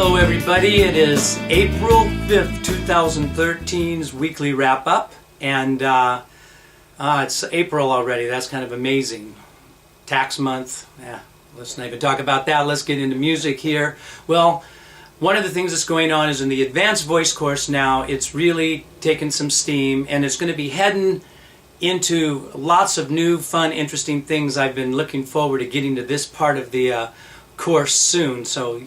Hello everybody, it is April 5th, 2013's weekly wrap-up, and it's April already. That's kind of amazing. Tax month, let's not even talk about that. Let's get into music here. Well, one of the things that's going on is in the advanced voice course now, it's really taken some steam, and it's going to be heading into lots of new, fun, interesting things. I've been looking forward to getting to this part of the course soon,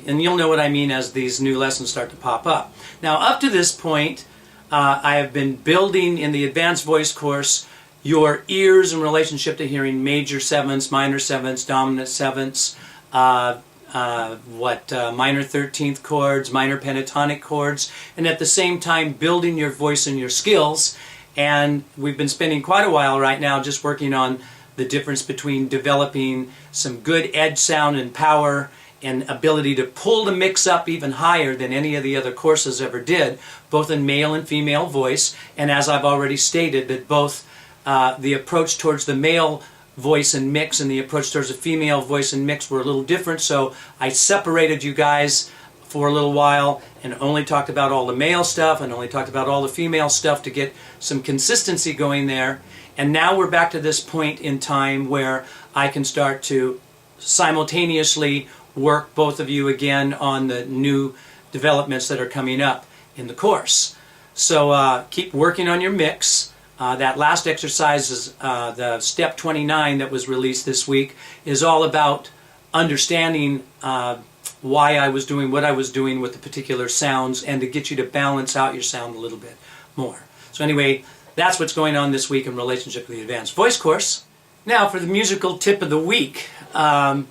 and you'll know what I mean as these new lessons start to pop up. Now, up to this point, I have been building in the advanced voice course your ears in relationship to hearing major sevenths, minor sevenths, dominant sevenths, minor 13th chords, minor pentatonic chords, and at the same time building your voice and your skills. And we've been spending quite a while right now just working on the difference between developing some good edge sound and power and ability to pull the mix up even higher than any of the other courses ever did, both in male and female voice. And as I've already stated, that both the approach towards the male voice and mix and the approach towards the female voice and mix were a little different, so I separated you guys for a little while and only talked about all the male stuff and only talked about all the female stuff to get some consistency going there. And now we're back to this point in time where I can start to simultaneously work both of you again on the new developments that are coming up in the course. So keep working on your mix. That last exercise is the step 29 that was released this week, is all about understanding why I was doing what I was doing with the particular sounds and to get you to balance out your sound a little bit more. So anyway, that's what's going on this week in relationship to the advanced voice course. Now for the musical tip of the week. I've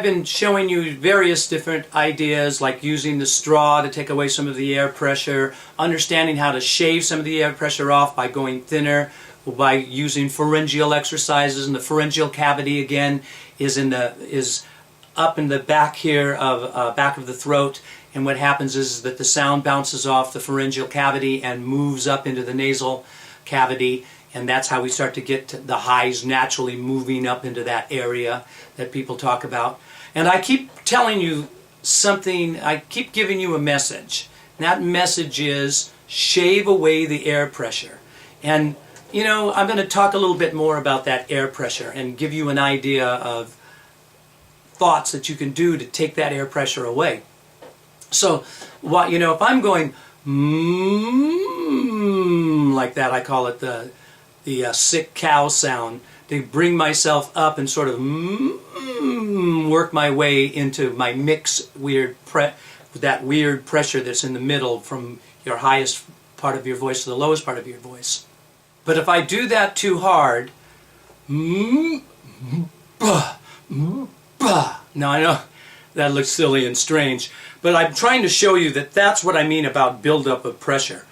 been showing you various different ideas, like using the straw to take away some of the air pressure, understanding how to shave some of the air pressure off by going thinner, by using pharyngeal exercises. And the pharyngeal cavity again is up in the back here of back of the throat. And what happens is that the sound bounces off the pharyngeal cavity and moves up into the nasal cavity, and that's how we start to get to the highs naturally moving up into that area that people talk about. And I keep telling you something, I keep giving you a message. And that message is shave away the air pressure. And I'm going to talk a little bit more about that air pressure and give you an idea of thoughts that you can do to take that air pressure away. So, if I'm going like that, I call it the sick cow sound, to bring myself up and sort of work my way into my mix that weird pressure that's in the middle from your highest part of your voice to the lowest part of your voice. But if I do that too hard, now I know that looks silly and strange, but I'm trying to show you that that's what I mean about buildup of pressure.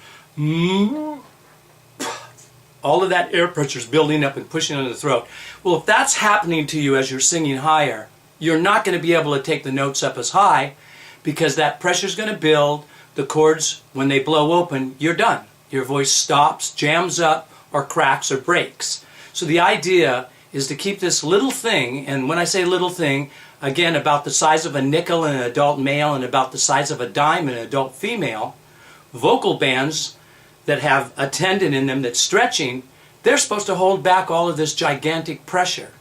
All of that air pressure is building up and pushing into the throat. Well, if that's happening to you as you're singing higher, you're not going to be able to take the notes up as high, because that pressure is going to build. The chords, when they blow open, you're done. Your voice stops, jams up, or cracks or breaks. So the idea is to keep this little thing, and when I say little thing, again, about the size of a nickel in an adult male and about the size of a dime in an adult female, vocal bands that have a tendon in them that's stretching, they're supposed to hold back all of this gigantic pressure.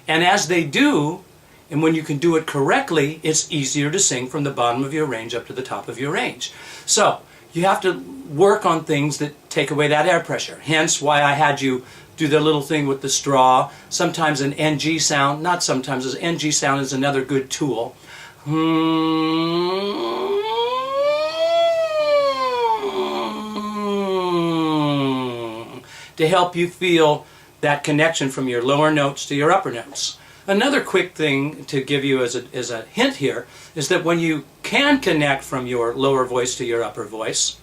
And as they do, and when you can do it correctly, it's easier to sing from the bottom of your range up to the top of your range. So you have to work on things that take away that air pressure. Hence why I had you do the little thing with the straw. Sometimes an NG sound, not sometimes, an NG sound is another good tool. To help you feel that connection from your lower notes to your upper notes. Another quick thing to give you as a hint here is that when you can connect from your lower voice to your upper voice,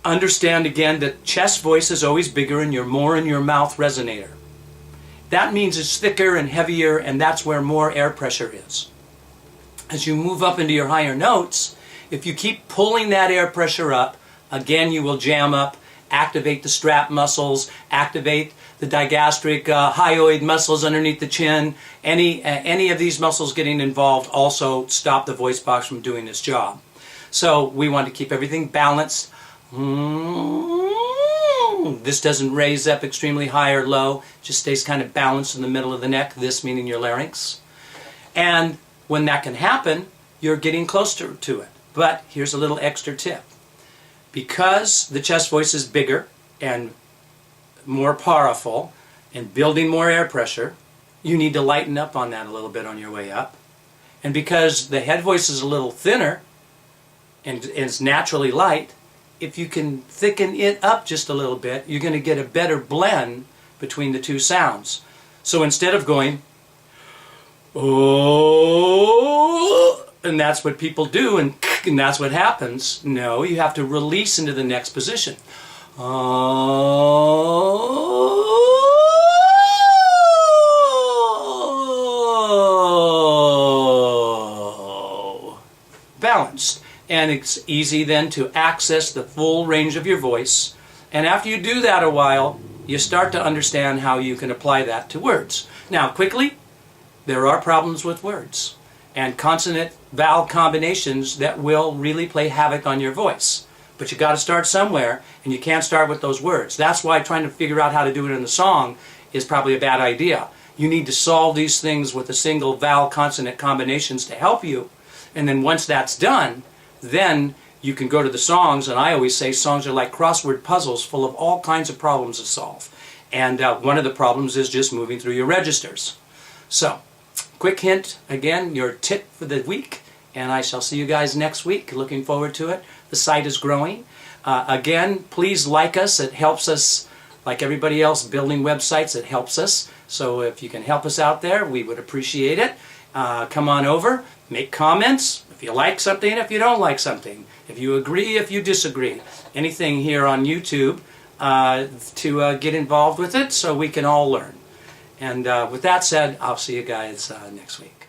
understand again that chest voice is always bigger and you're more in your mouth resonator. That means it's thicker and heavier, and that's where more air pressure is. As you move up into your higher notes, if you keep pulling that air pressure up, again you will jam up, activate the strap muscles, activate the digastric, hyoid muscles underneath the chin, any of these muscles getting involved also stop the voice box from doing its job. So we want to keep everything balanced. This doesn't raise up extremely high or low, just stays kind of balanced in the middle of the neck, this meaning your larynx. And when that can happen, you're getting closer to it. But here's a little extra tip. Because the chest voice is bigger and more powerful and building more air pressure, you need to lighten up on that a little bit on your way up. And because the head voice is a little thinner and it's naturally light, if you can thicken it up just a little bit, you're going to get a better blend between the two sounds. So instead of going, oh, and that's what people do, and that's what happens, no, you have to release into the next position. Oh, balanced. And it's easy then to access the full range of your voice. And after you do that a while, you start to understand how you can apply that to words. Now, quickly, there are problems with words and consonant vowel combinations that will really play havoc on your voice. But you got to start somewhere, and you can't start with those words. That's why trying to figure out how to do it in the song is probably a bad idea. You need to solve these things with a single vowel consonant combinations to help you. And then once that's done, then you can go to the songs, and I always say songs are like crossword puzzles full of all kinds of problems to solve. And one of the problems is just moving through your registers. So, quick hint, again, your tip for the week, and I shall see you guys next week. Looking forward to it. The site is growing. Again, please like us. It helps us, like everybody else building websites, it helps us. So if you can help us out there, we would appreciate it. Come on over, make comments. If you like something, if you don't like something, if you agree, if you disagree, anything here on YouTube to get involved with it so we can all learn. And with that said, I'll see you guys next week.